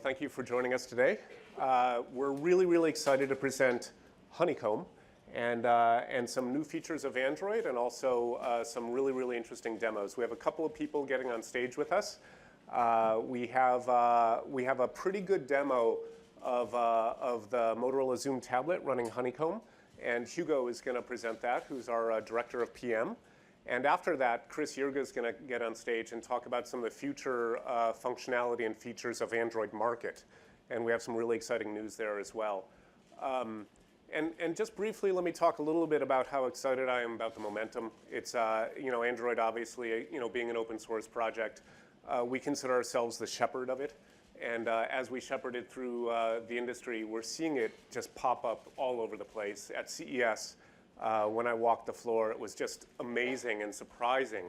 thank you for joining us today. We're really excited to present Honeycomb and some new features of Android and also some really interesting demos. We have a couple of people getting on stage with us. We have a pretty good demo of the Motorola Xoom tablet running Honeycomb, and Hugo is going to present that, who's our Director of PM. And after that, Chris Yerga is going to get on stage and talk about some of the future functionality and features of Android Market. And we have some really exciting news there as well. And just briefly, let me talk a little bit about how excited I am about the momentum. It's, Android obviously, being an open source project, we consider ourselves the shepherd of it. And as we shepherd it through the industry, we're seeing it just pop up all over the place. At CES, when I walked the floor, it was just amazing and surprising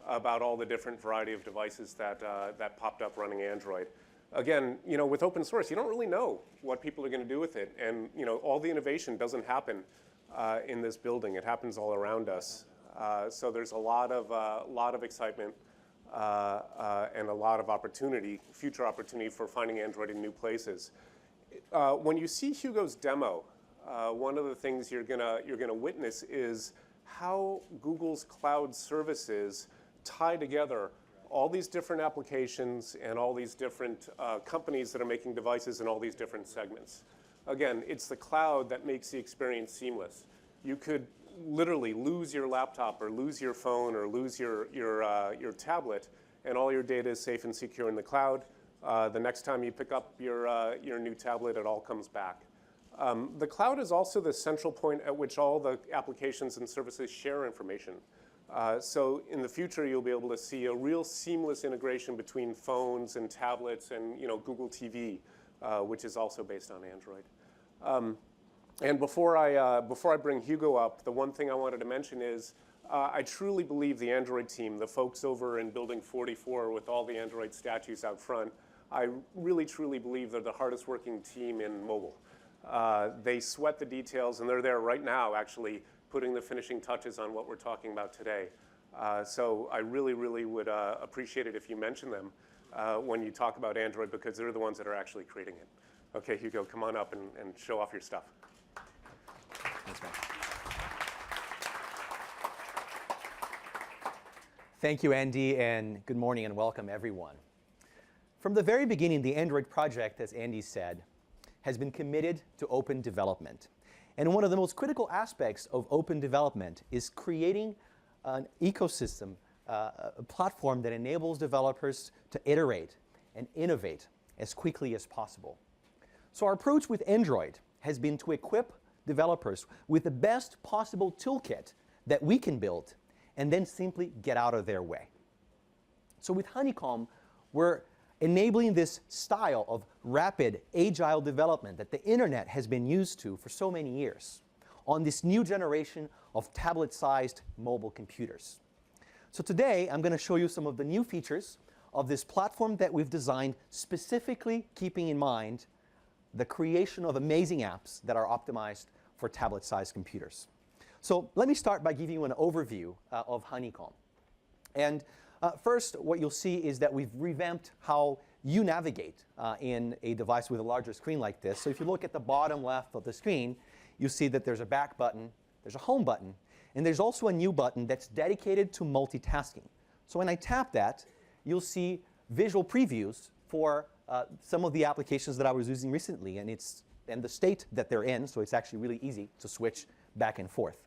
about all the different variety of devices that popped up running Android. Again, with open source, you don't really know what people are going to do with it. And all the innovation doesn't happen in this building. It happens all around us. So there's a lot of excitement and a lot of opportunity, future opportunity for finding Android in new places. When you see Hugo's demo, one of the things you're gonna witness is how Google's cloud services tie together all these different applications and all these different companies that are making devices in all these different segments. Again, it's the cloud that makes the experience seamless. You could literally lose your laptop or lose your phone or lose your tablet, and all your data is safe and secure in the cloud. The next time you pick up your new tablet, it all comes back. The cloud is also the central point at which all the applications and services share information. So in the future, you'll be able to see a real seamless integration between phones and tablets and Google TV, which is also based on Android. And before I bring Hugo up, the one thing I wanted to mention is I truly believe the Android team, the folks over in Building 44 with all the Android statues out front, I really truly believe they're the hardest working team in mobile. They sweat the details, and they're there right now actually putting the finishing touches on what we're talking about today. So I really would appreciate it if you mention them when you talk about Android, because they're the ones that are actually creating it. Okay, Hugo, come on up and show off your stuff. Thanks, man. Thank you, Andy, and good morning and welcome, everyone. From the very beginning, the Android project, as Andy said, has been committed to open development. And one of the most critical aspects of open development is creating an ecosystem, a platform that enables developers to iterate and innovate as quickly as possible. So our approach with Android has been to equip developers with the best possible toolkit that we can build and then simply get out of their way. So with Honeycomb, we're enabling this style of rapid, agile development that the internet has been used to for so many years on this new generation of tablet-sized mobile computers. So today, I'm going to show you some of the new features of this platform that we've designed specifically keeping in mind the creation of amazing apps that are optimized for tablet-sized computers. So let me start by giving you an overview of Honeycomb. And first, what you'll see is that we've revamped how you navigate in a device with a larger screen like this. So if you look at the bottom left of the screen, you see that there's a back button, there's a home button, and there's also a new button that's dedicated to multitasking. So when I tap that, you'll see visual previews for some of the applications that I was using recently, and the state that they're in, so it's actually really easy to switch back and forth.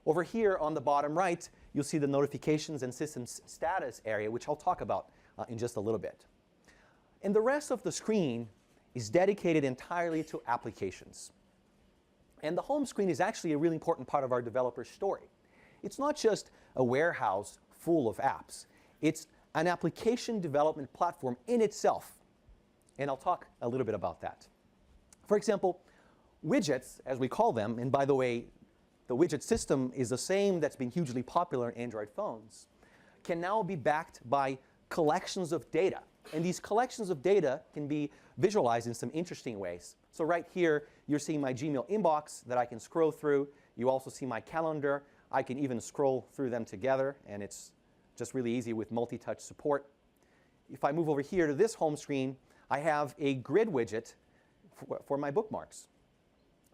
Over here on the bottom right, you'll see the notifications and systems status area, which I'll talk about in just a little bit. And the rest of the screen is dedicated entirely to applications. And the home screen is actually a really important part of our developer story. It's not just a warehouse full of apps. It's an application development platform in itself. And I'll talk a little bit about that. For example, widgets, as we call them, and by the way, the widget system is the same that's been hugely popular in Android phones, can now be backed by collections of data. And these collections of data can be visualized in some interesting ways. So right here, you're seeing my Gmail inbox that I can scroll through. You also see my calendar. I can even scroll through them together, and it's just really easy with multi-touch support. If I move over here to this home screen, I have a grid widget for my bookmarks.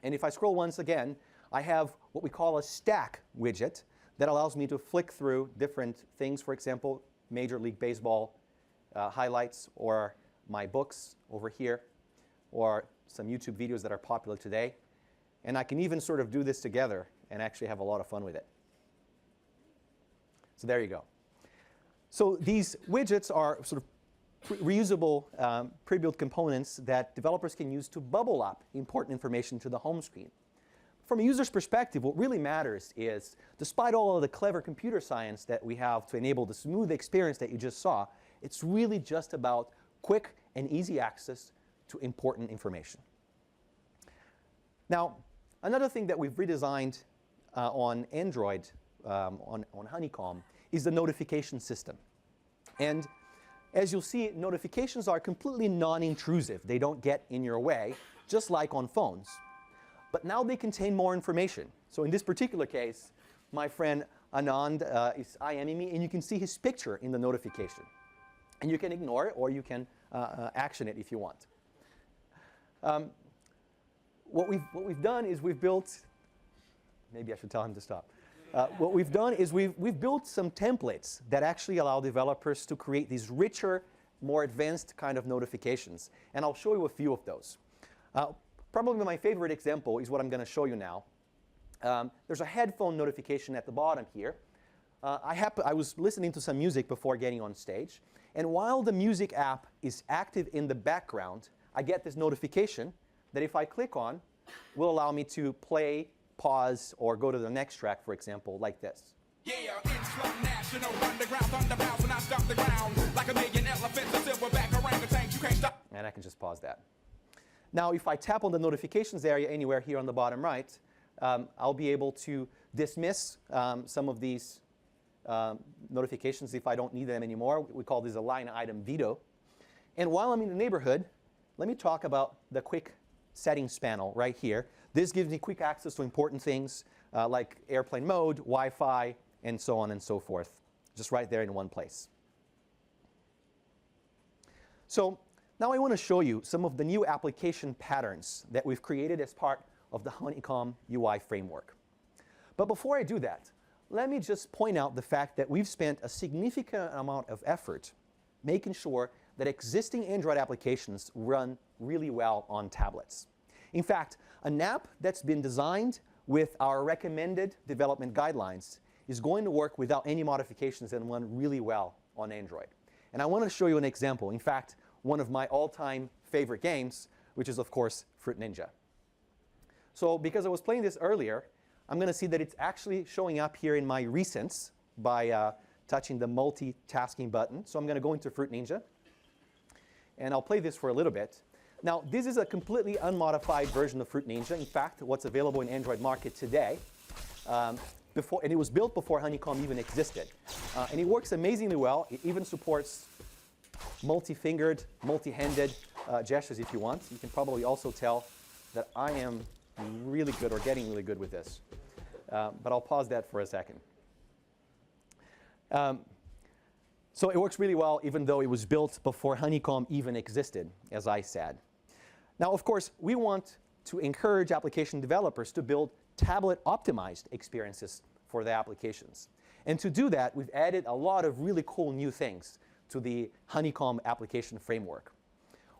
And if I scroll once again, I have what we call a stack widget that allows me to flick through different things, for example, Major League Baseball highlights, or my books over here, or some YouTube videos that are popular today. And I can even sort of do this together and actually have a lot of fun with it. So there you go. So these widgets are sort of reusable pre-built components that developers can use to bubble up important information to the home screen. From a user's perspective, what really matters is, despite all of the clever computer science that we have to enable the smooth experience that you just saw, it's really just about quick and easy access to important information. Now, another thing that we've redesigned on Android, on Honeycomb, is the notification system. And as you'll see, notifications are completely non-intrusive. They don't get in your way, just like on phones. But now they contain more information. So in this particular case, my friend Anand is IMing me, and you can see his picture in the notification. And you can ignore it, or you can action it if you want. What we've done is we've built, maybe I should tell him to stop. What we've done is we've built some templates that actually allow developers to create these richer, more advanced kind of notifications. And I'll show you a few of those. Probably my favorite example is what I'm going to show you now. There's a headphone notification at the bottom here. I was listening to some music before getting on stage. And while the music app is active in the background, I get this notification that if I click on, will allow me to play, pause, or go to the next track, for example, like this. Yeah, it's from national underground thunderbounds when I stomp the ground like a million elephants, a silverback orangutan, you can't stop. And I can just pause that. Now, if I tap on the notifications area anywhere here on the bottom right, I'll be able to dismiss some of these notifications if I don't need them anymore. We call this a line item veto. And while I'm in the neighborhood, let me talk about the quick settings panel right here. This gives me quick access to important things like airplane mode, Wi-Fi, and so on and so forth, just right there in one place. So now I want to show you some of the new application patterns that we've created as part of the Honeycomb UI framework. But before I do that, let me just point out the fact that we've spent a significant amount of effort making sure that existing Android applications run really well on tablets. In fact, an app that's been designed with our recommended development guidelines is going to work without any modifications and run really well on Android. And I want to show you an example. In fact, one of my all-time favorite games, which is, of course, Fruit Ninja. So because I was playing this earlier, I'm going to see that it's actually showing up here in my recents by touching the multitasking button. So I'm going to go into Fruit Ninja, and I'll play this for a little bit. Now, this is a completely unmodified version of Fruit Ninja. In fact, what's available in Android market today. And it was built before Honeycomb even existed. And it works amazingly well. It even supports multi-fingered, multi-handed gestures if you want. You can probably also tell that I am really good, or getting really good with this. But I'll pause that for a second. So it works really well, even though it was built before Honeycomb even existed, as I said. Now, of course, we want to encourage application developers to build tablet-optimized experiences for their applications. And to do that, we've added a lot of really cool new things to the Honeycomb application framework.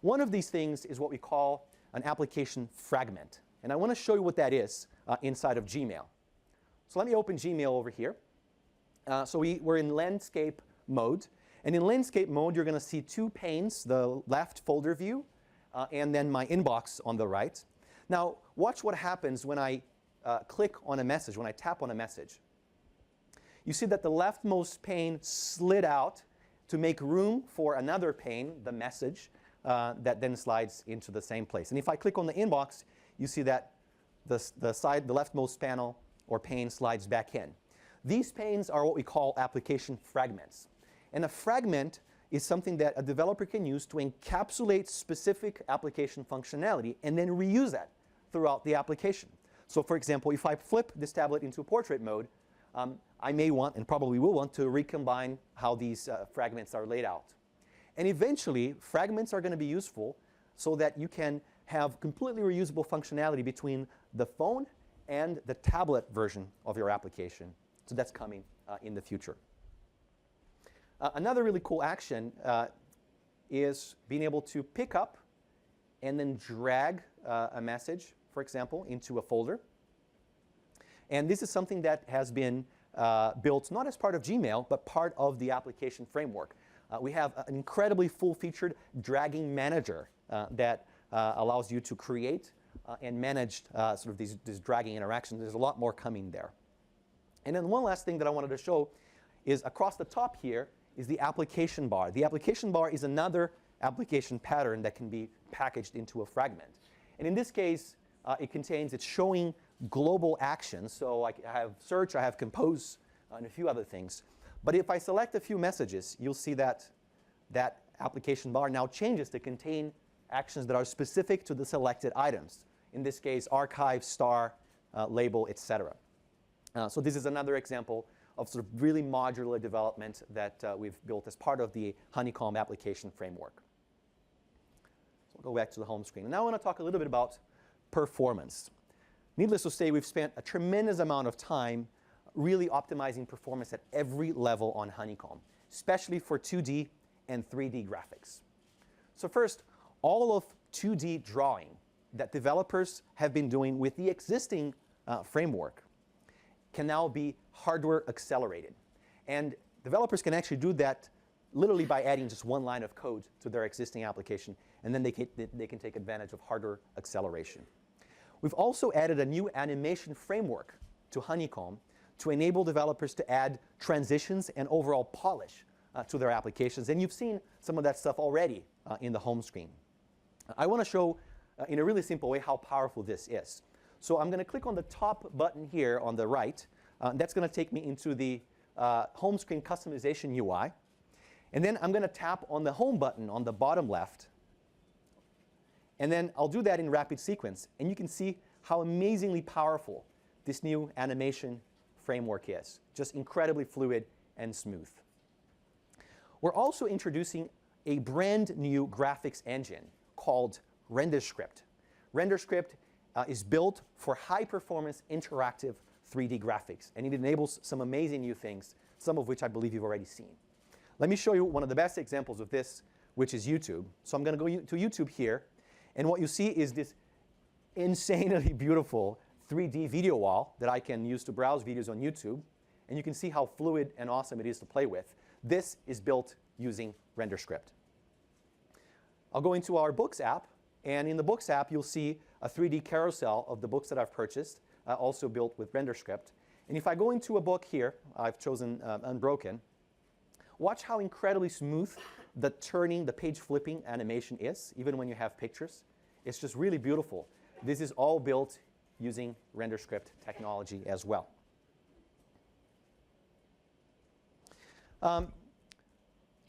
One of these things is what we call an application fragment. And I want to show you what that is inside of Gmail. So let me open Gmail over here. So we're in landscape mode. And in landscape mode, you're going to see two panes, the left folder view and then my inbox on the right. Now, watch what happens when I click on a message, when I tap on a message. You see that the leftmost pane slid out to make room for another pane, the message, that then slides into the same place. And if I click on the inbox, you see that the leftmost panel or pane slides back in. These panes are what we call application fragments. And a fragment is something that a developer can use to encapsulate specific application functionality and then reuse that throughout the application. So for example, if I flip this tablet into portrait mode, I may want, and probably will want, to recombine how these fragments are laid out. And eventually, fragments are going to be useful so that you can have completely reusable functionality between the phone and the tablet version of your application. So that's coming in the future. Another really cool action is being able to pick up and then drag a message, for example, into a folder. And this is something that has been built not as part of Gmail, but part of the application framework. We have an incredibly full-featured dragging manager that allows you to create and manage sort of these dragging interactions. There's a lot more coming there. And then one last thing that I wanted to show is across the top here is the application bar. The application bar is another application pattern that can be packaged into a fragment. And in this case, it's showing global actions. So I have search, I have compose, and a few other things. But if I select a few messages, you'll see that that application bar now changes to contain actions that are specific to the selected items. In this case, archive, star, label, etc. So this is another example of sort of really modular development that we've built as part of the Honeycomb application framework. So we'll go back to the home screen. And now I want to talk a little bit about performance. Needless to say, we've spent a tremendous amount of time really optimizing performance at every level on Honeycomb, especially for 2D and 3D graphics. So first, all of 2D drawing that developers have been doing with the existing framework can now be hardware accelerated. And developers can actually do that literally by adding just one line of code to their existing application, and then they can take advantage of hardware acceleration. We've also added a new animation framework to Honeycomb to enable developers to add transitions and overall polish to their applications. And you've seen some of that stuff already in the home screen. I want to show in a really simple way how powerful this is. So I'm going to click on the top button here on the right. That's going to take me into the home screen customization UI. And then I'm going to tap on the home button on the bottom left. And then I'll do that in rapid sequence. And you can see how amazingly powerful this new animation framework is. Just incredibly fluid and smooth. We're also introducing a brand new graphics engine called RenderScript. RenderScript is built for high-performance interactive 3D graphics. And it enables some amazing new things, some of which I believe you've already seen. Let me show you one of the best examples of this, which is YouTube. So I'm going to go to YouTube here. And what you see is this insanely beautiful 3D video wall that I can use to browse videos on YouTube. And you can see how fluid and awesome it is to play with. This is built using RenderScript. I'll go into our Books app. And in the Books app, you'll see a 3D carousel of the books that I've purchased, also built with RenderScript. And if I go into a book here, I've chosen Unbroken. Watch how incredibly smooth the turning, the page flipping animation is, even when you have pictures. It's just really beautiful. This is all built using RenderScript technology as well.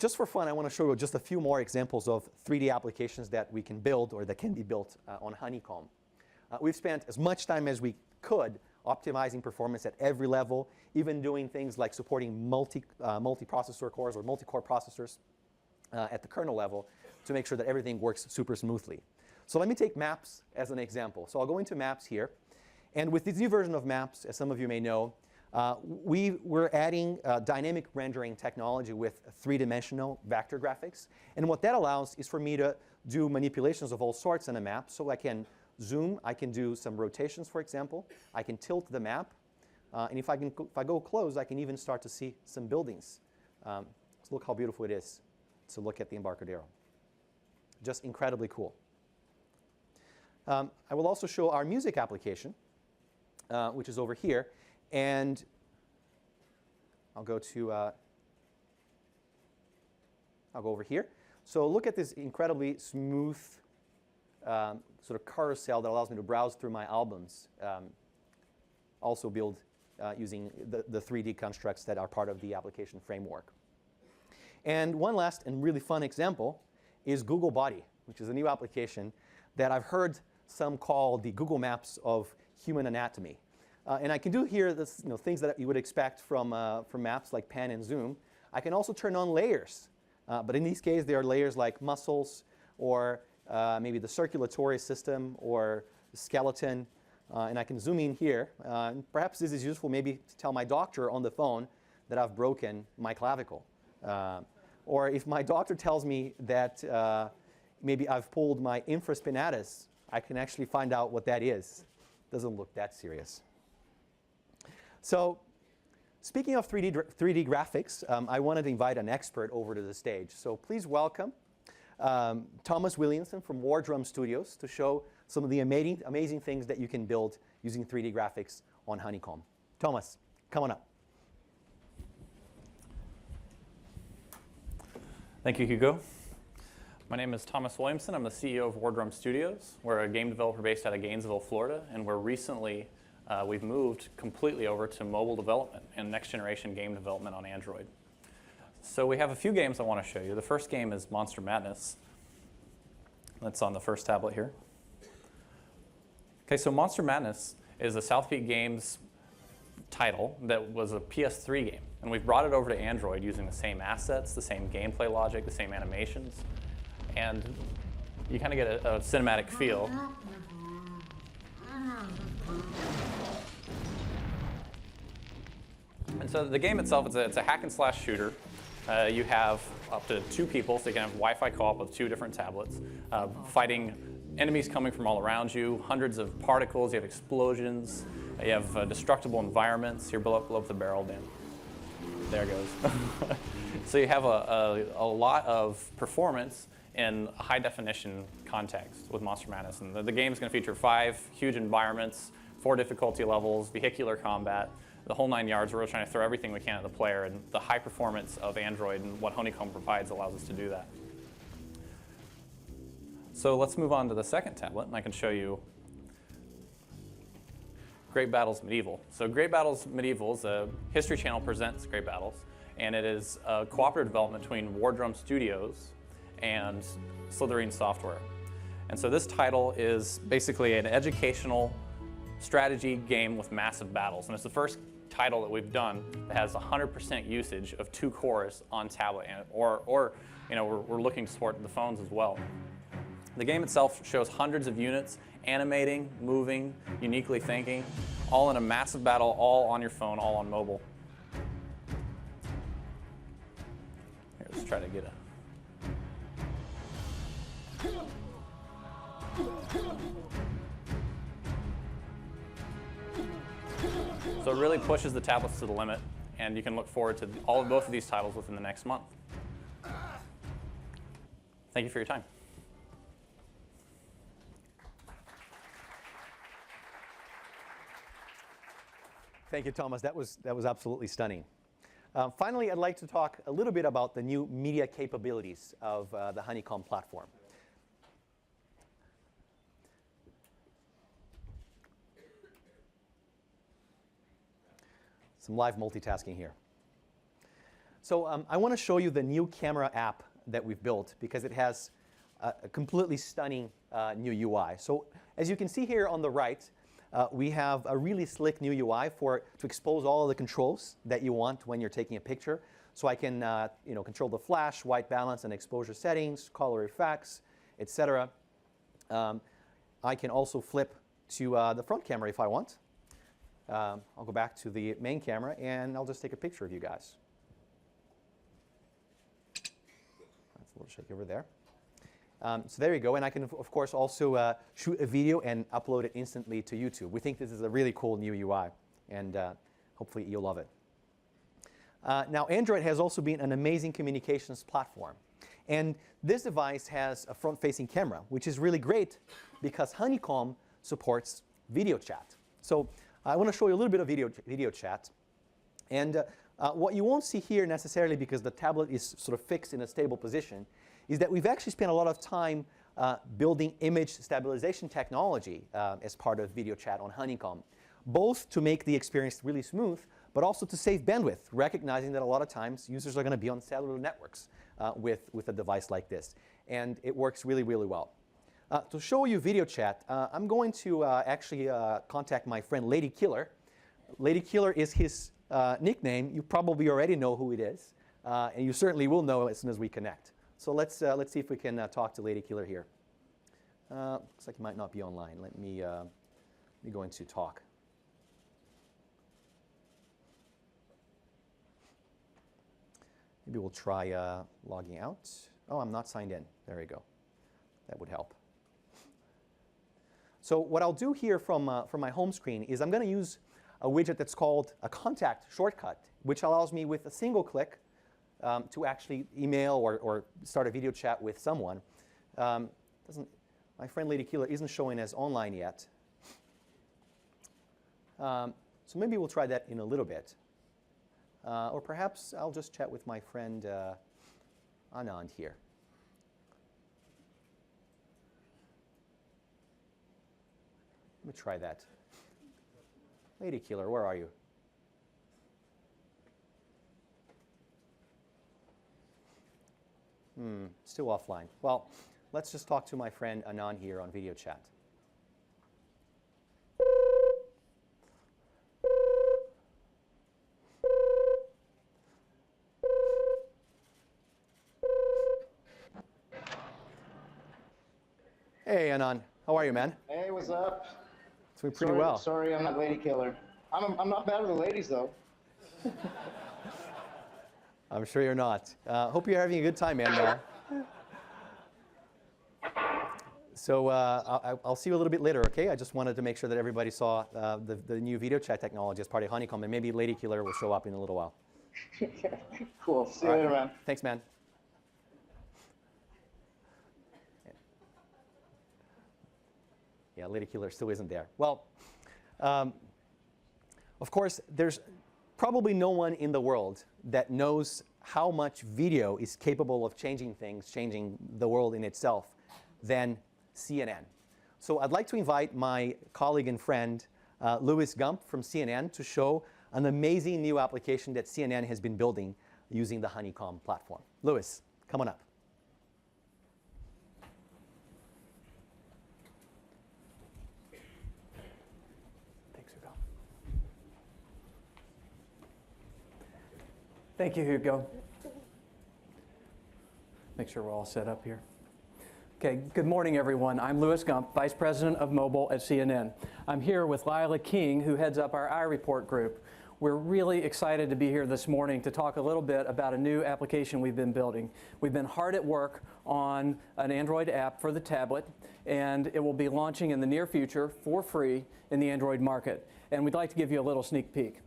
Just for fun, I want to show you just a few more examples of 3D applications that we can build or that can be built on Honeycomb. We've spent as much time as we could optimizing performance at every level, even doing things like supporting multi-processor cores or multi-core processors at the kernel level to make sure that everything works super smoothly. So let me take Maps as an example. So I'll go into Maps here. And with this new version of Maps, as some of you may know, we're adding dynamic rendering technology with three-dimensional vector graphics. And what that allows is for me to do manipulations of all sorts in a map. So I can zoom, I can do some rotations, for example. I can tilt the map. And if I go close, I can even start to see some buildings. So look how beautiful it is to look at the Embarcadero. Just incredibly cool. I will also show our music application, which is over here. And I'll go over here. So look at this incredibly smooth sort of carousel that allows me to browse through my albums. Also build using the 3D constructs that are part of the application framework. And one last and really fun example is Google Body, which is a new application that I've heard some call the Google Maps of human anatomy. And I can do here this, things that you would expect from maps like pan and zoom. I can also turn on layers But in these cases, there are layers like muscles, or maybe the circulatory system, or the skeleton. And I can zoom in here. And perhaps this is useful maybe to tell my doctor on the phone that I've broken my clavicle. Or if my doctor tells me that maybe I've pulled my infraspinatus, I can actually find out what that is. Doesn't look that serious. So speaking of 3D graphics, I wanted to invite an expert over to the stage. So please welcome Thomas Williamson from Wardrum Studios to show some of the amazing things that you can build using 3D graphics on Honeycomb. Thomas, come on up. Thank you, Hugo. My name is Thomas Williamson. I'm the CEO of Wardrum Studios. We're a game developer based out of Gainesville, Florida, and we've moved completely over to mobile development and next-generation game development on Android. So we have a few games I want to show you. The first game is Monster Madness. That's on the first tablet here. Okay, so Monster Madness is a South Peak Games title that was a PS3 game. And we've brought it over to Android using the same assets, the same gameplay logic, the same animations. And you kind of get a cinematic feel. And so the game itself, it's a hack and slash shooter. You have up to 2 people, so you can have Wi-Fi co-op with 2 different tablets, fighting enemies coming from all around you, hundreds of particles, you have explosions, you have destructible environments. Here, blow up the barrel, Dan. There it goes. So you have a lot of performance in a high-definition context with Monster Madness. And the game is going to feature 5 huge environments, 4 difficulty levels, vehicular combat, the whole 9 yards. We're really trying to throw everything we can at the player, and the high performance of Android and what Honeycomb provides allows us to do that. So let's move on to the second tablet, and I can show you Great Battles Medieval. So Great Battles Medieval is a History Channel presents Great Battles, and it is a cooperative development between Wardrum Studios and Slytherin Software. And so this title is basically an educational strategy game with massive battles. And it's the first title that we've done that has 100% usage of 2 cores on tablet, or you know, we're looking to support the phones as well. The game itself shows hundreds of units animating, moving, uniquely thinking, all in a massive battle, all on your phone, all on mobile. Here, let's try to get a... So it really pushes the tablets to the limit, and you can look forward to both of these titles within the next month. Thank you for your time. Thank you, Thomas. That was absolutely stunning. Finally, I'd like to talk a little bit about the new media capabilities of the Honeycomb platform. Some live multitasking here. So I want to show you the new camera app that we've built because it has a completely stunning new UI. So as you can see here on the right, we have a really slick new UI to expose all of the controls that you want when you're taking a picture. So I can control the flash, white balance, and exposure settings, color effects, etc. I can also flip to the front camera if I want. I'll go back to the main camera, and I'll just take a picture of you guys. That's a little shaky over there. So there you go, and I can, of course, also shoot a video and upload it instantly to YouTube. We think this is a really cool new UI, and hopefully you'll love it. Now, Android has also been an amazing communications platform. And this device has a front-facing camera, which is really great because Honeycomb supports video chat. So I want to show you a little bit of video chat. And what you won't see here necessarily, because the tablet is sort of fixed in a stable position, is that we've actually spent a lot of time building image stabilization technology as part of video chat on Honeycomb, both to make the experience really smooth, but also to save bandwidth, recognizing that a lot of times users are going to be on cellular networks with a device like this. And it works really, really well. To show you video chat, I'm going to actually contact my friend Lady Killer. Lady Killer is his nickname. You probably already know who it is. and you certainly will know as soon as we connect. So let's see if we can talk to Lady Killer here. Looks like you might not be online. Let me go into talk. Maybe we'll try logging out. Oh, I'm not signed in. There we go. That would help. So what I'll do here from my home screen is I'm going to use a widget that's called a contact shortcut, which allows me with a single click to actually email or start a video chat with someone. My friend Lady Killer isn't showing as online yet. So maybe we'll try that in a little bit. Or perhaps I'll just chat with my friend Anand here. Let me try that. Lady Killer, where are you? Still offline. Well, let's just talk to my friend Anand here on video chat. Hey, Anand. How are you, man? Hey, what's up? It's doing pretty well. Sorry, I'm not Lady Killer. I'm not bad with the ladies, though. I'm sure you're not. Hope you're having a good time, man. So I'll see you a little bit later, okay? I just wanted to make sure that everybody saw the new video chat technology as part of Honeycomb, and maybe Lady Killer will show up in a little while. Cool. See you later, man. Thanks, man. Yeah, Lady Killer still isn't there. Well, of course, there's probably no one in the world that knows how much video is capable of changing things, changing the world in itself, than CNN. So I'd like to invite my colleague and friend, Louis Gump from CNN, to show an amazing new application that CNN has been building using the Honeycomb platform. Louis, come on up. Thank you, Hugo. Make sure we're all set up here. Okay, good morning, everyone. I'm Louis Gump, Vice President of Mobile at CNN. I'm here with Lila King, who heads up our iReport group. We're really excited to be here this morning to talk a little bit about a new application we've been building. We've been hard at work on an Android app for the tablet, and it will be launching in the near future for free in the Android market. And we'd like to give you a little sneak peek.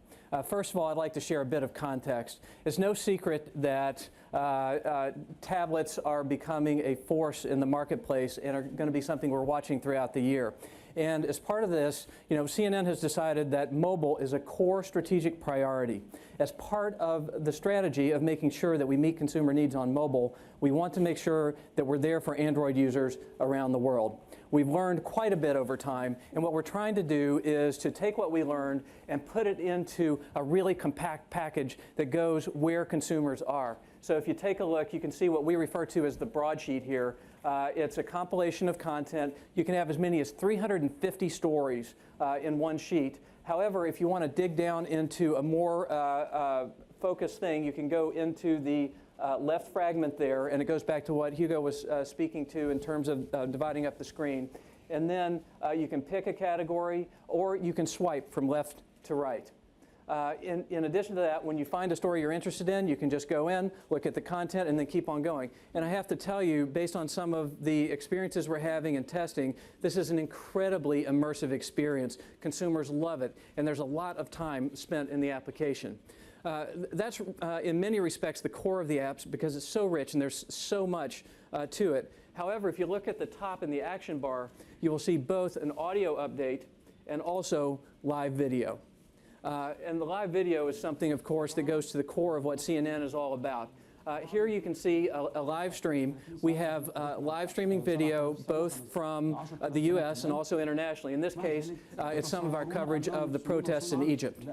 First of all, I'd like to share a bit of context. It's no secret that tablets are becoming a force in the marketplace and are going to be something we're watching throughout the year. And as part of this, CNN has decided that mobile is a core strategic priority. As part of the strategy of making sure that we meet consumer needs on mobile, we want to make sure that we're there for Android users around the world. We've learned quite a bit over time, and what we're trying to do is to take what we learned and put it into a really compact package that goes where consumers are. So if you take a look, you can see what we refer to as the broadsheet here. It's a compilation of content. You can have as many as 350 stories in one sheet. However, if you want to dig down into a more focused thing, you can go into the left fragment there, and it goes back to what Hugo was speaking to in terms of dividing up the screen. And then you can pick a category, or you can swipe from left to right. In addition to that, when you find a story you're interested in, you can just go in, look at the content, and then keep on going. And I have to tell you, based on some of the experiences we're having in testing, this is an incredibly immersive experience. Consumers love it, and there's a lot of time spent in the application. That's, in many respects, the core of the apps because it's so rich and there's so much to it. However, if you look at the top in the action bar, you will see both an audio update and also live video. And the live video is something, of course, that goes to the core of what CNN is all about. Here you can see a live stream. We have live streaming video both from the U.S. and also internationally. In this case, it's some of our coverage of the protests in Egypt.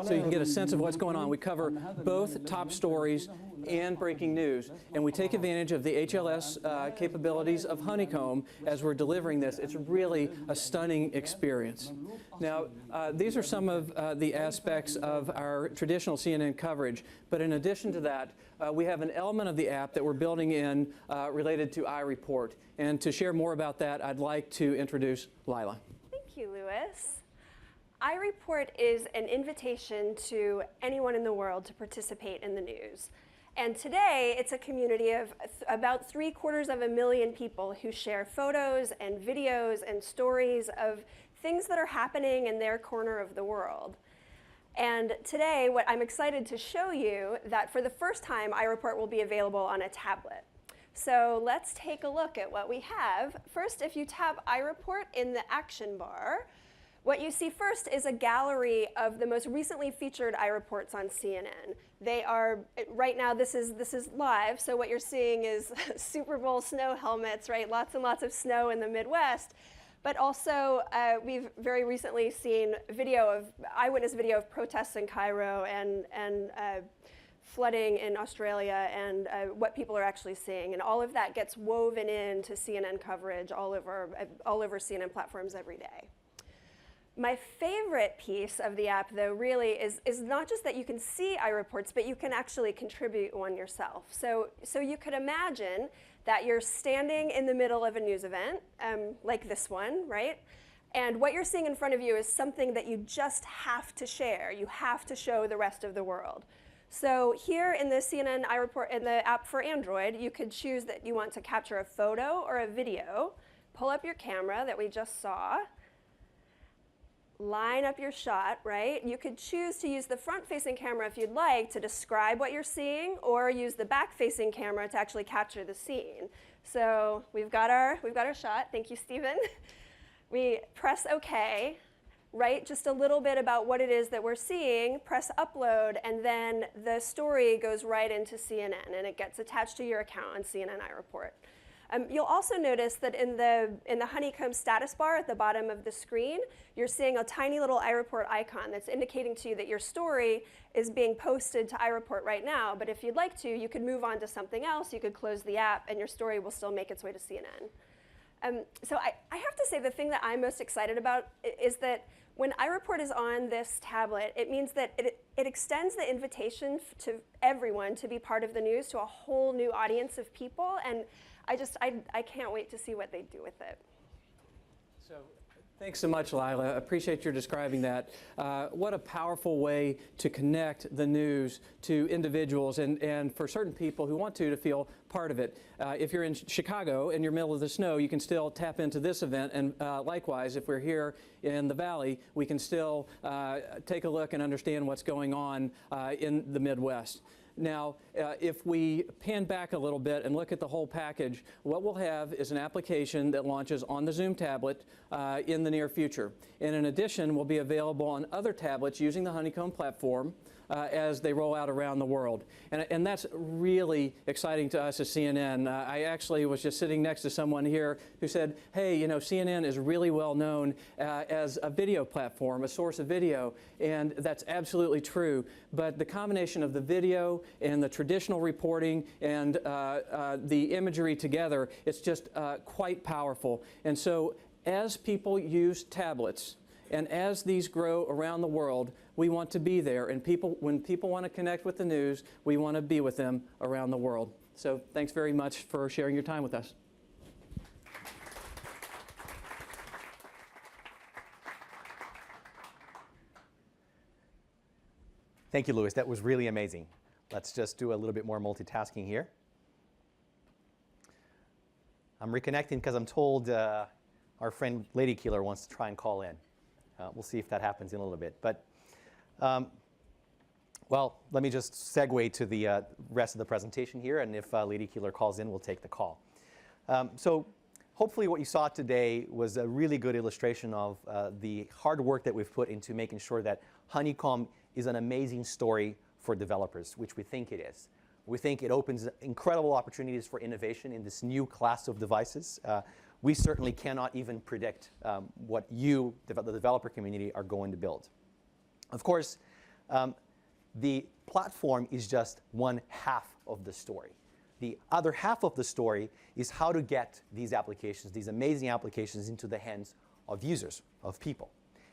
so you can get a sense of what's going on. We cover both top stories and breaking news, and we take advantage of the HLS capabilities of Honeycomb as we're delivering this. It's really a stunning experience. Now, these are some of the aspects of our traditional CNN coverage, but in addition to that, we have an element of the app that we're building in related to iReport. And to share more about that, I'd like to introduce Lila. Thank you, Louis. iReport is an invitation to anyone in the world to participate in the news. And today, it's a community of about 750,000 people who share photos and videos and stories of things that are happening in their corner of the world. And today, what I'm excited to show you that for the first time, iReport will be available on a tablet. So let's take a look at what we have. First, if you tap iReport in the action bar, what you see first is a gallery of the most recently featured iReports on CNN. They are, right now this is live, so what you're seeing is Super Bowl snow helmets, right? Lots and lots of snow in the Midwest. But also, we've very recently seen eyewitness video of protests in Cairo and flooding in Australia and what people are actually seeing. And all of that gets woven into CNN coverage all over CNN platforms every day. My favorite piece of the app, though, really is not just that you can see iReports, but you can actually contribute one yourself. So you could imagine that you're standing in the middle of a news event, like this one, right? And what you're seeing in front of you is something that you just have to share. You have to show the rest of the world. So here in the CNN iReport, in the app for Android, you could choose that you want to capture a photo or a video, pull up your camera that we just saw, line up your shot, right? You could choose to use the front-facing camera if you'd like to describe what you're seeing, or use the back-facing camera to actually capture the scene. So we've got our shot. Thank you, Stephen. We press OK, write just a little bit about what it is that we're seeing, press upload, and then the story goes right into CNN, and it gets attached to your account on CNN iReport. You'll also notice that in the Honeycomb status bar at the bottom of the screen, you're seeing a tiny little iReport icon that's indicating to you that your story is being posted to iReport right now. But if you'd like to, you could move on to something else. You could close the app, and your story will still make its way to CNN. So I have to say the thing that I'm most excited about is that when iReport is on this tablet, it means that it extends the invitation to everyone to be part of the news to a whole new audience of people. And I can't wait to see what they do with it. So, thanks so much, Lila. I appreciate your describing that. What a powerful way to connect the news to individuals and for certain people who want to feel part of it. If you're in Chicago and you're middle of the snow, you can still tap into this event. And likewise, if we're here in the Valley, we can still take a look and understand what's going on in the Midwest. Now, if we pan back a little bit and look at the whole package, what we'll have is an application that launches on the Zoom tablet in the near future. And in addition, will be available on other tablets using the Honeycomb platform as they roll out around the world. And that's really exciting to us at CNN. I actually was just sitting next to someone here who said, hey, you know, CNN is really well known as a video platform, a source of video, and that's absolutely true. But the combination of the video and the traditional reporting and the imagery together, it's just quite powerful. And so as people use tablets, and as these grow around the world, we want to be there. And when people want to connect with the news, we want to be with them around the world. So thanks very much for sharing your time with us. Thank you, Louis. That was really amazing. Let's just do a little bit more multitasking here. I'm reconnecting because I'm told our friend Lady Killer wants to try and call in. We'll see if that happens in a little bit. But, well, let me just segue to the rest of the presentation here. And if Lady Killer calls in, we'll take the call. So hopefully what you saw today was a really good illustration of the hard work that we've put into making sure that Honeycomb is an amazing story for developers, which we think it is. We think it opens incredible opportunities for innovation in this new class of devices. We certainly cannot even predict what you, the developer community, are going to build. Of course, The platform is just one half of the story. The other half of the story is how to get these applications, these amazing applications, into the hands of users, of people.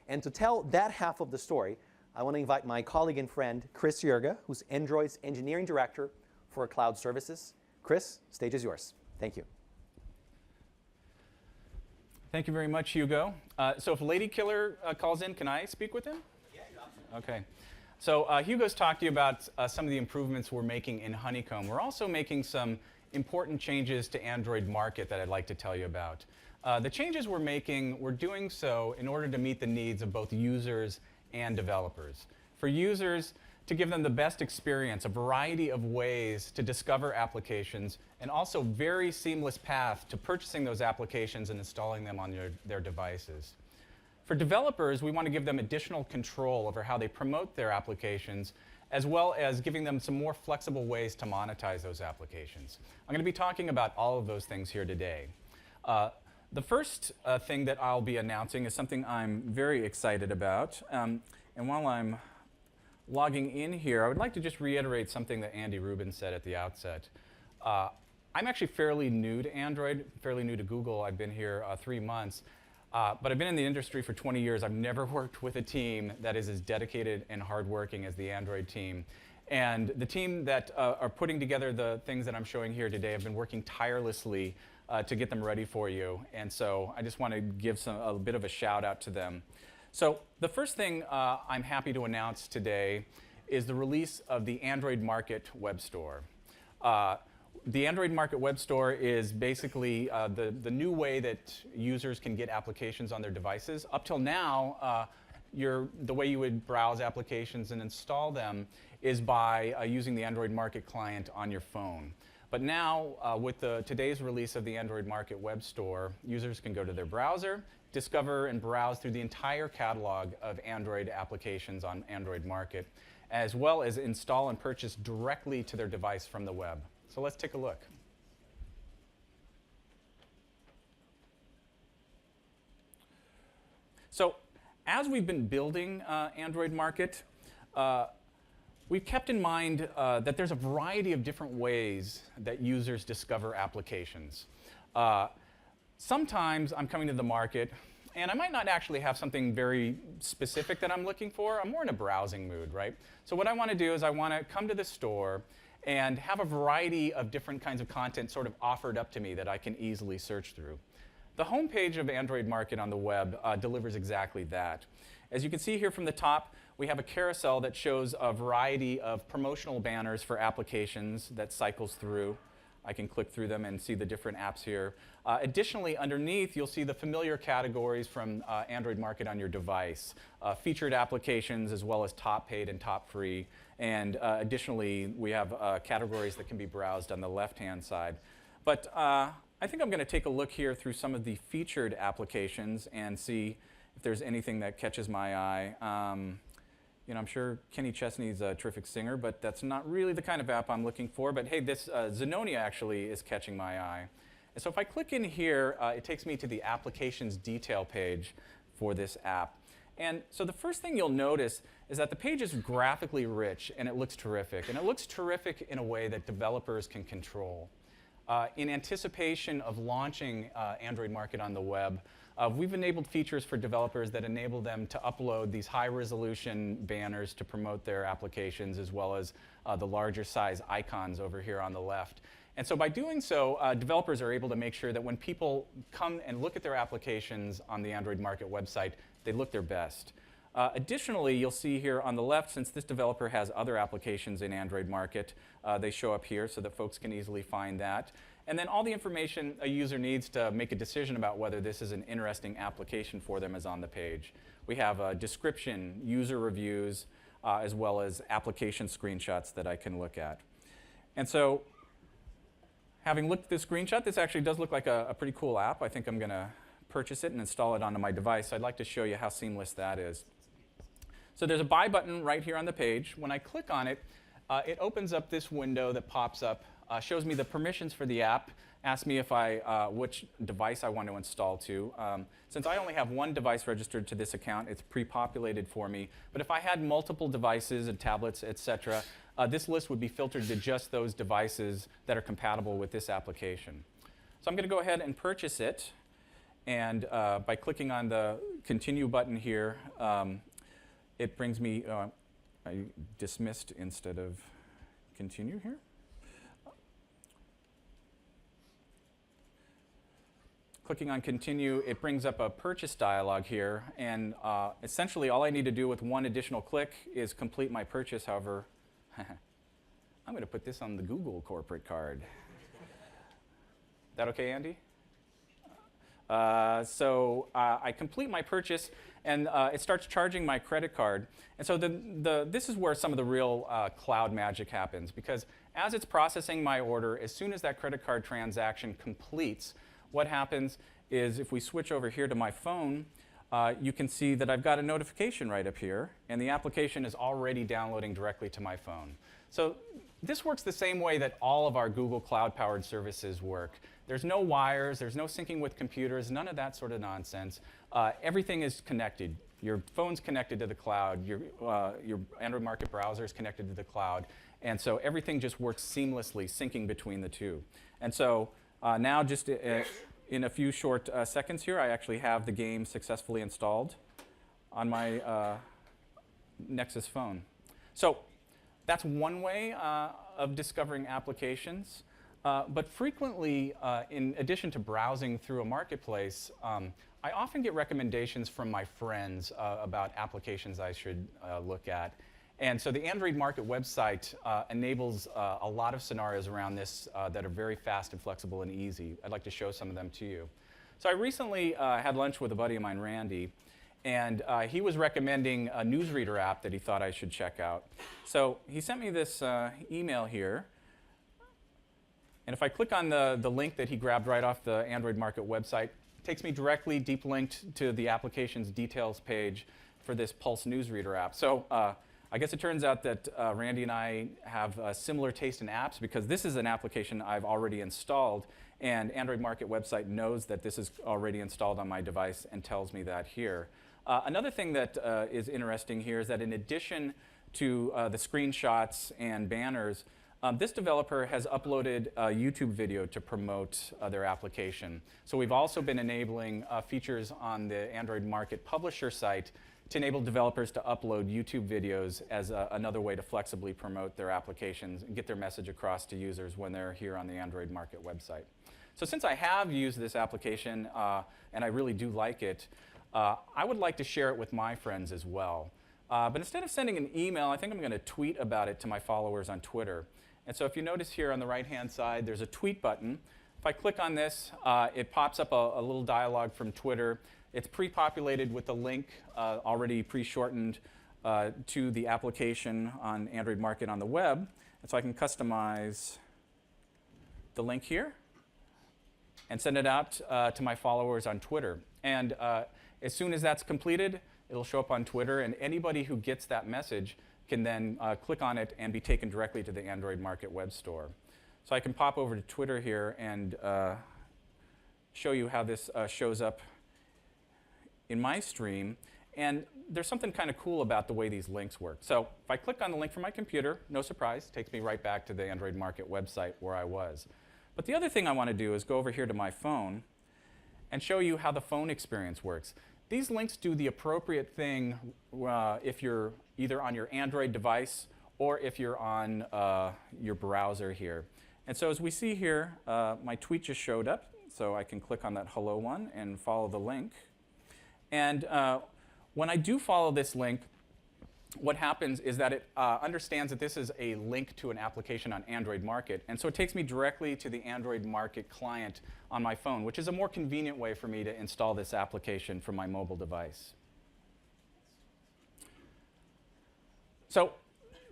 And to tell that half of the story, I want to invite my colleague and friend, Chris Yerga, who's Android's Engineering Director for Cloud Services. Chris, stage is yours. Thank you. Thank you very much, Hugo. So if Lady Killer calls in, can I speak with him? Yeah, okay. So Hugo's talked to you about some of the improvements we're making in Honeycomb. We're also making some important changes to Android Market that I'd like to tell you about. The changes we're making, we're doing so in order to meet the needs of both users and developers. For users, to give them the best experience, a variety of ways to discover applications, and also very seamless path to purchasing those applications and installing them on their devices. For developers, we want to give them additional control over how they promote their applications, as well as giving them some more flexible ways to monetize those applications. I'm going to be talking about all of those things here today. The first thing that I'll be announcing is something I'm very excited about. And while I'm logging in here, I would like to just reiterate something that Andy Rubin said at the outset. I'm actually fairly new to Android, fairly new to Google. I've been here 3 months. But I've been in the industry for 20 years. I've never worked with a team that is as dedicated and hardworking as the Android team. And the team that are putting together the things that I'm showing here today have been working tirelessly to get them ready for you. And so I just want to give a bit of a shout out to them. So the first thing I'm happy to announce today is the release of the Android Market Web Store. The Android Market Web Store is basically the new way that users can get applications on their devices. Up till now, the way you would browse applications and install them is by using the Android Market client on your phone. But now, with today's release of the Android Market Web Store, users can go to their browser, discover and browse through the entire catalog of Android applications on Android Market, as well as install and purchase directly to their device from the web. So let's take a look. So as we've been building Android Market, we've kept in mind that there's a variety of different ways that users discover applications. Sometimes I'm coming to the market, and I might not actually have something very specific that I'm looking for. I'm more in a browsing mood, right? So what I want to do is I want to come to the store and have a variety of different kinds of content sort of offered up to me that I can easily search through. The homepage of Android Market on the web delivers exactly that. As you can see here from the top, we have a carousel that shows a variety of promotional banners for applications that cycles through. I can click through them and see the different apps here. Additionally, underneath, you'll see the familiar categories from Android Market on your device. Featured applications, as well as top paid and top free. And additionally, we have categories that can be browsed on the left-hand side. But I think I'm going to take a look here through some of the featured applications and see if there's anything that catches my eye. You know, I'm sure Kenny Chesney's a terrific singer, but that's not really the kind of app I'm looking for. But hey, this Zenonia actually is catching my eye. And so if I click in here, it takes me to the applications detail page for this app. And so the first thing you'll notice is that the page is graphically rich, and it looks terrific. And it looks terrific in a way that developers can control. In anticipation of launching Android Market on the web, we've enabled features for developers that enable them to upload these high-resolution banners to promote their applications, as well as the larger size icons over here on the left. And so by doing so, developers are able to make sure that when people come and look at their applications on the Android Market website, they look their best. Additionally, you'll see here on the left, since this developer has other applications in Android Market, they show up here so that folks can easily find that. And then all the information a user needs to make a decision about whether this is an interesting application for them is on the page. We have a description, user reviews, as well as application screenshots that I can look at. And so, having looked at this screenshot, this actually does look like a pretty cool app. I think I'm going to purchase it and install it onto my device. I'd like to show you how seamless that is. So there's a buy button right here on the page. When I click on it, it opens up this window that pops up shows me the permissions for the app, asks me if which device I want to install to. Since I only have one device registered to this account, it's pre-populated for me. But if I had multiple devices and tablets, etc., this list would be filtered to just those devices that are compatible with this application. So I'm going to go ahead and purchase it. And by clicking on the Continue button here, it brings me, I dismissed instead of continue here. Clicking on Continue, it brings up a purchase dialog here. And essentially, all I need to do with one additional click is complete my purchase. However, I'm going to put this on the Google corporate card. That okay, Andy? So I complete my purchase, and it starts charging my credit card. And so this is where some of the real cloud magic happens, because as it's processing my order, as soon as that credit card transaction completes, what happens is if we switch over here to my phone, you can see that I've got a notification right up here, and the application is already downloading directly to my phone. So this works the same way that all of our Google Cloud-powered services work. There's no wires, there's no syncing with computers, none of that sort of nonsense. Everything is connected. Your phone's connected to the cloud, your Android Market browser is connected to the cloud, and so everything just works seamlessly, syncing between the two. And so now just in a few short seconds here, I actually have the game successfully installed on my Nexus phone. So that's one way of discovering applications. But frequently, in addition to browsing through a marketplace, I often get recommendations from my friends about applications I should look at. And so the Android Market website enables a lot of scenarios around this that are very fast and flexible and easy. I'd like to show some of them to you. So I recently had lunch with a buddy of mine, Randy, and he was recommending a newsreader app that he thought I should check out. So he sent me this email here. And if I click on the link that he grabbed right off the Android Market website, it takes me directly deep linked to the application's details page for this Pulse newsreader app. So I guess it turns out that Randy and I have a similar taste in apps, because this is an application I've already installed, and Android Market website knows that this is already installed on my device and tells me that here. Another thing that is interesting here is that in addition to the screenshots and banners, this developer has uploaded a YouTube video to promote their application. So we've also been enabling features on the Android Market publisher site to enable developers to upload YouTube videos as another way to flexibly promote their applications and get their message across to users when they're here on the Android Market website. So since I have used this application and I really do like it, I would like to share it with my friends as well. But instead of sending an email, I think I'm going to tweet about it to my followers on Twitter. And so if you notice here on the right-hand side, there's a tweet button. If I click on this, it pops up a little dialog from Twitter. It's pre-populated with a link already pre-shortened to the application on Android Market on the web. And so I can customize the link here and send it out to my followers on Twitter. And as soon as that's completed, it'll show up on Twitter, and anybody who gets that message can then click on it and be taken directly to the Android Market web store. So I can pop over to Twitter here and show you how this shows up in my stream. And there's something kind of cool about the way these links work. So if I click on the link from my computer, no surprise, it takes me right back to the Android Market website where I was. But the other thing I want to do is go over here to my phone and show you how the phone experience works. These links do the appropriate thing if you're either on your Android device or if you're on your browser here. And so as we see here, my tweet just showed up, so I can click on that hello one and follow the link. And when I do follow this link, what happens is that it understands that this is a link to an application on Android Market. And so it takes me directly to the Android Market client on my phone, which is a more convenient way for me to install this application from my mobile device. So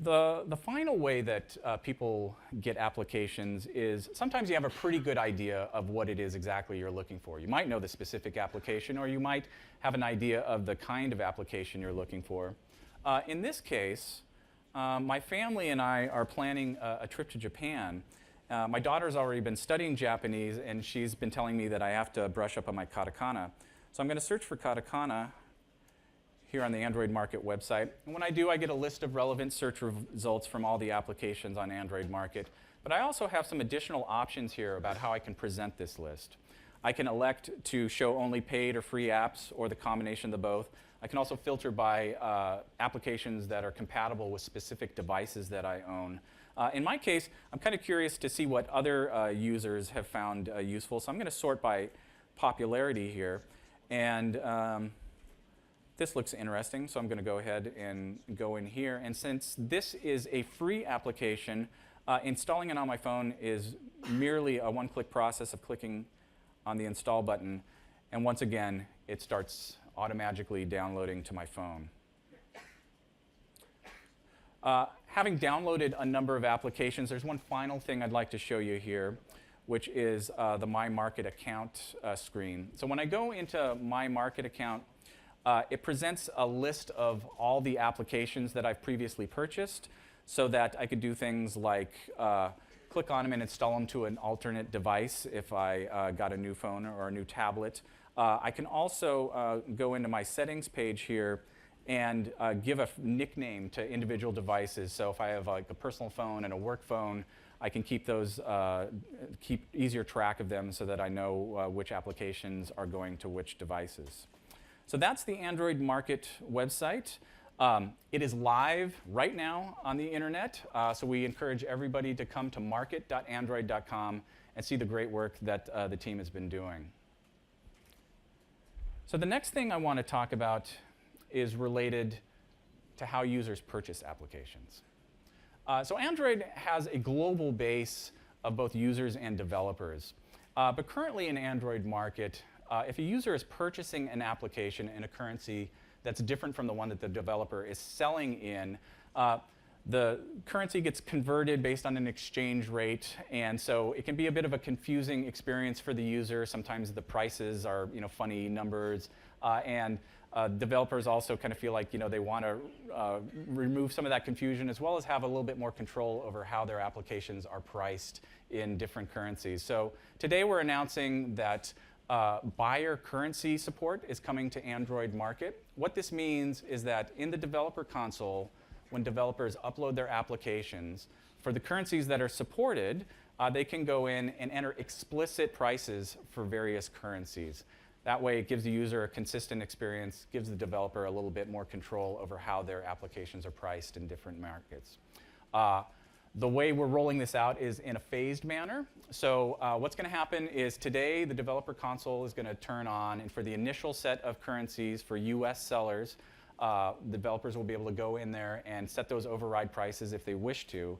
the final way that people get applications is sometimes you have a pretty good idea of what it is exactly you're looking for. You might know the specific application, or you might have an idea of the kind of application you're looking for. In this case, my family and I are planning a trip to Japan, My daughter's already been studying Japanese, and she's been telling me that I have to brush up on my katakana. So I'm going to search for katakana here on the Android Market website. And when I do, I get a list of relevant search results from all the applications on Android Market. But I also have some additional options here about how I can present this list. I can elect to show only paid or free apps, or the combination of the both. I can also filter by applications that are compatible with specific devices that I own. In my case, I'm kind of curious to see what other users have found useful. So I'm going to sort by popularity here. And this looks interesting, so I'm going to go ahead and go in here. And since this is a free application, installing it on my phone is merely a one-click process of clicking on the install button. And once again, it starts automatically downloading to my phone. Having downloaded a number of applications, there's one final thing I'd like to show you here, which is the My Market account screen. So when I go into My Market account, it presents a list of all the applications that I've previously purchased, so that I could do things like click on them and install them to an alternate device if I got a new phone or a new tablet. I can also go into my settings page here and give a nickname to individual devices. So if I have like a personal phone and a work phone, I can keep those, keep easier track of them so that I know which applications are going to which devices. So that's the Android Market website. It is live right now on the internet, so we encourage everybody to come to market.android.com and see the great work that the team has been doing. So the next thing I want to talk about is related to how users purchase applications. So Android has a global base of both users and developers. But currently in Android Market, if a user is purchasing an application in a currency that's different from the one that the developer is selling in, the currency gets converted based on an exchange rate, and so it can be a bit of a confusing experience for the user. Sometimes the prices are, funny numbers, and developers also kind of feel like, they want to remove some of that confusion, as well as have a little bit more control over how their applications are priced in different currencies. So today we're announcing that buyer currency support is coming to Android Market. What this means is that in the developer console, when developers upload their applications, for the currencies that are supported, they can go in and enter explicit prices for various currencies. That way it gives the user a consistent experience, gives the developer a little bit more control over how their applications are priced in different markets. The way we're rolling this out is in a phased manner. So what's going to happen is today the developer console is going to turn on, and for the initial set of currencies for US sellers, developers will be able to go in there and set those override prices if they wish to.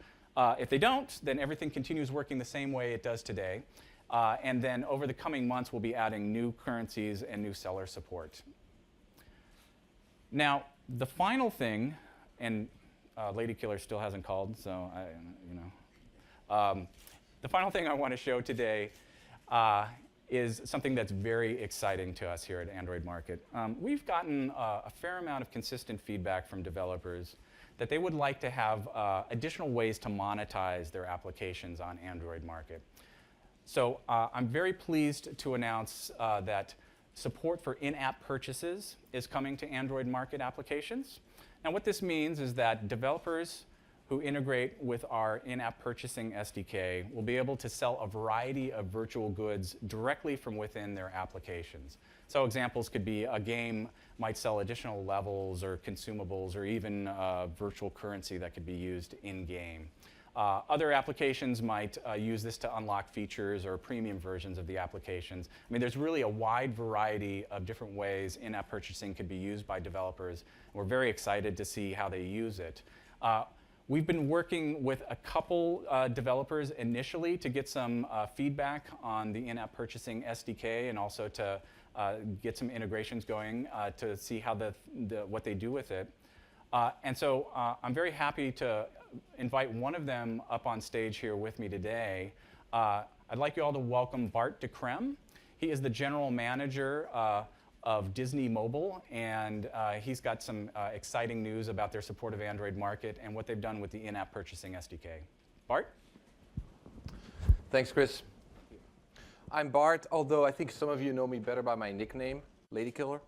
If they don't, then everything continues working the same way it does today. And then over the coming months, we'll be adding new currencies and new seller support. Now, the final thing, and Lady Killer still hasn't called, so the final thing I want to show today is something that's very exciting to us here at Android Market. We've gotten a fair amount of consistent feedback from developers that they would like to have additional ways to monetize their applications on Android Market. So I'm very pleased to announce that support for in-app purchases is coming to Android Market applications. Now what this means is that developers who integrate with our in-app purchasing SDK will be able to sell a variety of virtual goods directly from within their applications. So examples could be a game might sell additional levels or consumables or even virtual currency that could be used in-game. Other applications might use this to unlock features or premium versions of the applications. I mean, there's really a wide variety of different ways in-app purchasing could be used by developers. We're very excited to see how they use it. We've been working with a couple developers initially to get some feedback on the in-app purchasing SDK and also to get some integrations going to see how what they do with it. And so I'm very happy to invite one of them up on stage here with me today. I'd like you all to welcome Bart DeCrem. He is the general manager of Disney Mobile, and he's got some exciting news about their support of Android Market and what they've done with the in-app purchasing SDK. Bart? Thanks, Chris. I'm Bart, although I think some of you know me better by my nickname, Lady Killer.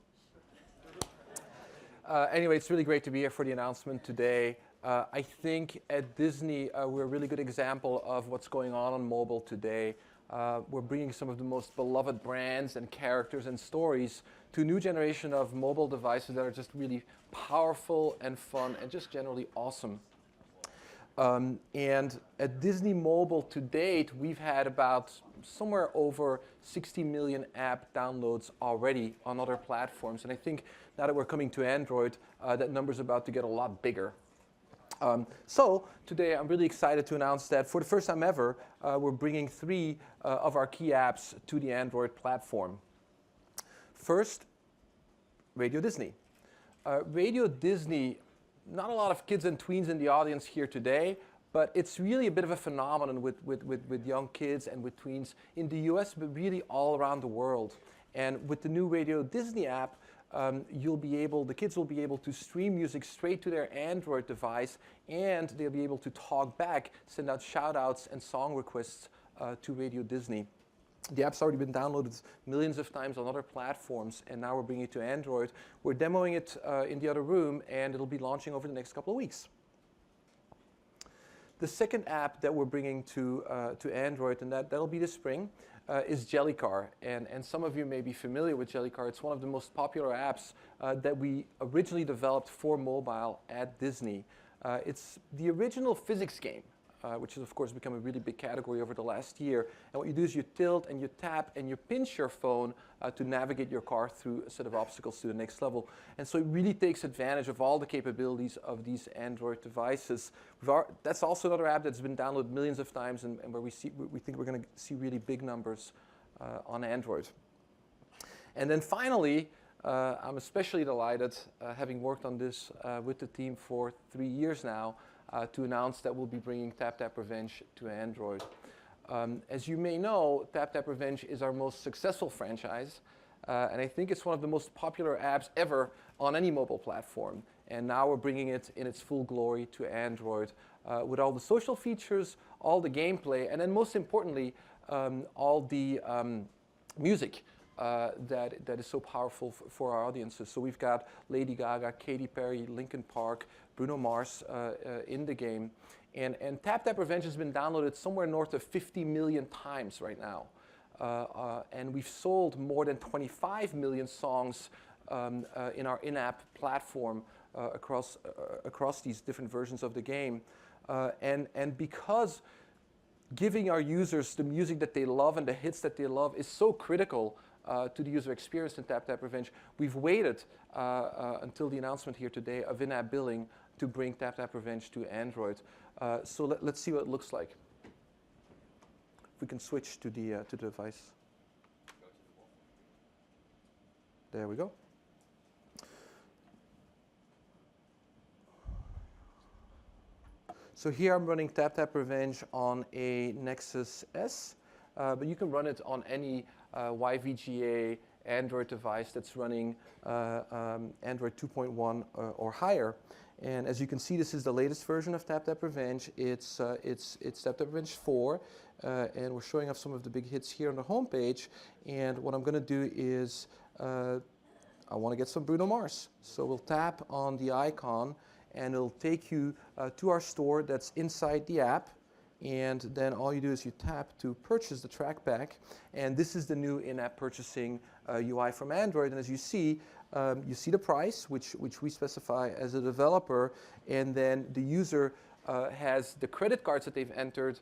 Anyway, it's really great to be here for the announcement today. I think at Disney, we're a really good example of what's going on mobile today. We're bringing some of the most beloved brands and characters and stories to a new generation of mobile devices that are just really powerful and fun and just generally awesome. And at Disney Mobile to date, we've had about somewhere over 60 million app downloads already on other platforms. And I think now that we're coming to Android, that number's about to get a lot bigger. So today I'm really excited to announce that for the first time ever, we're bringing 3 of our key apps to the Android platform. First, Radio Disney. Radio Disney, not a lot of kids and tweens in the audience here today, but it's really a bit of a phenomenon with young kids and with tweens in the US, but really all around the world. And with the new Radio Disney app, the kids will be able to stream music straight to their Android device, and they'll be able to talk back, send out shout-outs and song requests to Radio Disney. The app's already been downloaded millions of times on other platforms, and now we're bringing it to Android. We're demoing it in the other room, and it'll be launching over the next couple of weeks. The second app that we're bringing to Android, and that'll be this spring, is Jellycar. And some of you may be familiar with Jellycar. It's one of the most popular apps that we originally developed for mobile at Disney. It's the original physics game, which has of course become a really big category over the last year. And what you do is you tilt and you tap and you pinch your phone to navigate your car through a set of obstacles to the next level. And so it really takes advantage of all the capabilities of these Android devices. That's also another app that's been downloaded millions of times, and where we think we're going to see really big numbers on Android. And then finally, I'm especially delighted, having worked on this with the team for 3 years now, to announce that we'll be bringing Tap Tap Revenge to Android. As you may know, Tap Tap Revenge is our most successful franchise, and I think it's one of the most popular apps ever on any mobile platform. And now we're bringing it in its full glory to Android with all the social features, all the gameplay, and then most importantly, all the music that is so powerful for our audiences. So we've got Lady Gaga, Katy Perry, Linkin Park, Bruno Mars in the game. And Tap Tap Revenge has been downloaded somewhere north of 50 million times right now. And we've sold more than 25 million songs in our in-app platform across these different versions of the game. And because giving our users the music that they love and the hits that they love is so critical to the user experience in Tap Tap Revenge, we've waited until the announcement here today of in-app billing to bring Tap Tap Revenge to Android. So let's see what it looks like. If we can switch to the device. There we go. So here I'm running Tap Tap Revenge on a Nexus S, but you can run it on any YVGA Android device that's running Android 2.1 or higher. And as you can see, this is the latest version of Tap Tap Revenge. It's Tap Tap Revenge 4, and we're showing off some of the big hits here on the home page. And what I'm going to do is I want to get some Bruno Mars. So we'll tap on the icon, and it'll take you to our store that's inside the app. And then all you do is you tap to purchase the track pack. And this is the new in-app purchasing UI from Android. And as you see the price, which we specify as a developer. And then the user has the credit cards that they've entered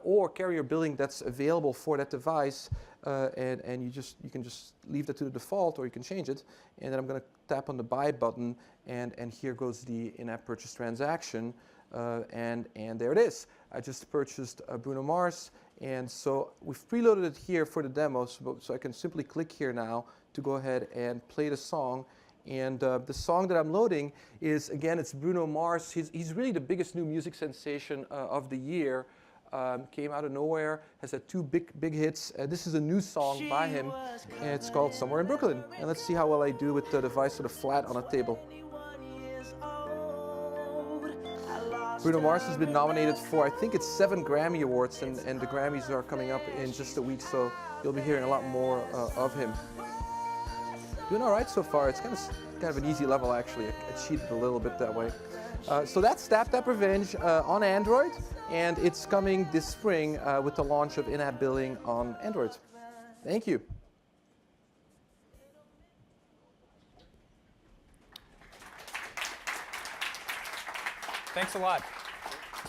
or carrier billing that's available for that device. And you can just leave that to the default, or you can change it. And then I'm going to tap on the buy button. And here goes the in-app purchase transaction. And there it is. I just purchased Bruno Mars, and so we've preloaded it here for the demo, so I can simply click here now to go ahead and play the song. And the song that I'm loading is, again, it's Bruno Mars. He's really the biggest new music sensation of the year. Came out of nowhere, has had 2 big hits. This is a new song by him, and it's called Somewhere in Brooklyn. And let's see how well I do with the device sort of flat on a table. Bruno Mars has been nominated for, I think it's 7 Grammy Awards, and the Grammys are coming up in just a week, so you'll be hearing a lot more of him. Doing all right so far. It's kind of an easy level, actually. I cheated a little bit that way. So that's Tap Tap Revenge on Android, and it's coming this spring with the launch of in-app billing on Android. Thank you. Thanks a lot.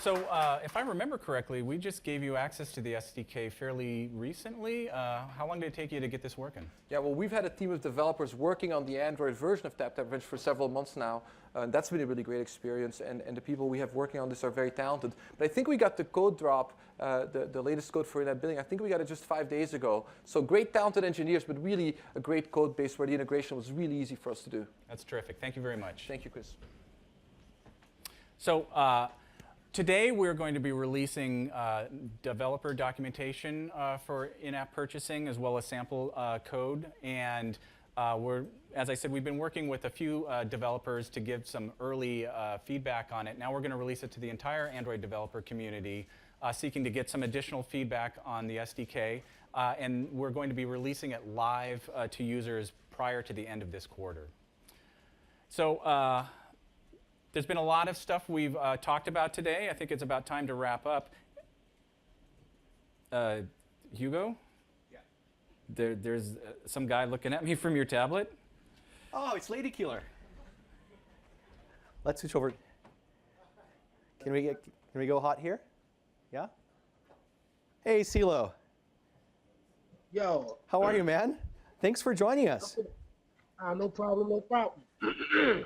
So if I remember correctly, we just gave you access to the SDK fairly recently. How long did it take you to get this working? Yeah, well, we've had a team of developers working on the Android version of Tap Tap Revenge for several months now. That's been a really great experience, and the people we have working on this are very talented. But I think we got the code drop, the latest code for in-app billing, I think we got it just 5 days ago. So great talented engineers, but really a great code base where the integration was really easy for us to do. That's terrific. Thank you very much. Thank you, Chris. So today we're going to be releasing developer documentation for in-app purchasing as well as sample code. And as I said, we've been working with a few developers to give some early feedback on it. Now we're going to release it to the entire Android developer community, seeking to get some additional feedback on the SDK. And we're going to be releasing it live to users prior to the end of this quarter. So there's been a lot of stuff we've talked about today. I think it's about time to wrap up. Hugo? Yeah. There's some guy looking at me from your tablet. Oh, it's Lady Killer. Let's switch over. Can we go hot here? Yeah? Hey, CeeLo. Yo. How are you, man? Thanks for joining us. No problem, no problem.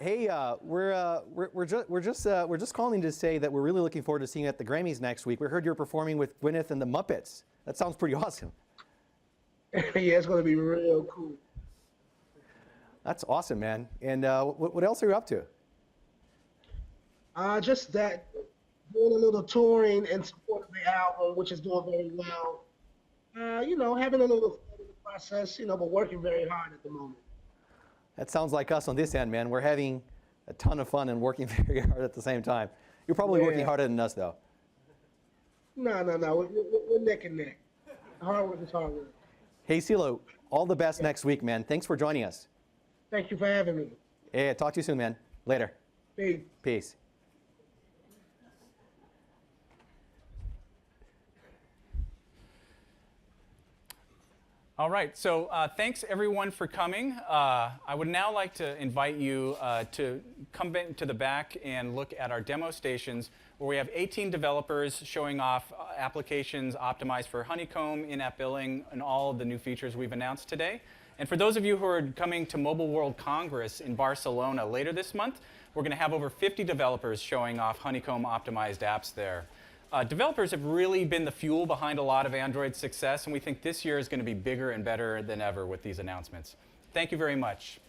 Hey, we're just calling to say that we're really looking forward to seeing you at the Grammys next week. We heard you're performing with Gwyneth and the Muppets. That sounds pretty awesome. Yeah, it's going to be real cool. That's awesome, man. And what else are you up to? Just that, doing a little touring in support of the album, which is doing very well. You know, having a little fun in the process, you know, but working very hard at the moment. That sounds like us on this end, man. We're having a ton of fun and working very hard at the same time. You're probably working harder than us, though. No. We're neck and neck. Hard work is hard work. Hey, CeeLo, all the best next week, man. Thanks for joining us. Thank you for having me. Yeah, talk to you soon, man. Later. Peace. Peace. All right, so thanks everyone for coming. I would now like to invite you to come to the back and look at our demo stations where we have 18 developers showing off applications optimized for Honeycomb, in-app billing, and all of the new features we've announced today. And for those of you who are coming to Mobile World Congress in Barcelona later this month, we're going to have over 50 developers showing off Honeycomb optimized apps there. Developers have really been the fuel behind a lot of Android success, and we think this year is going to be bigger and better than ever with these announcements. Thank you very much.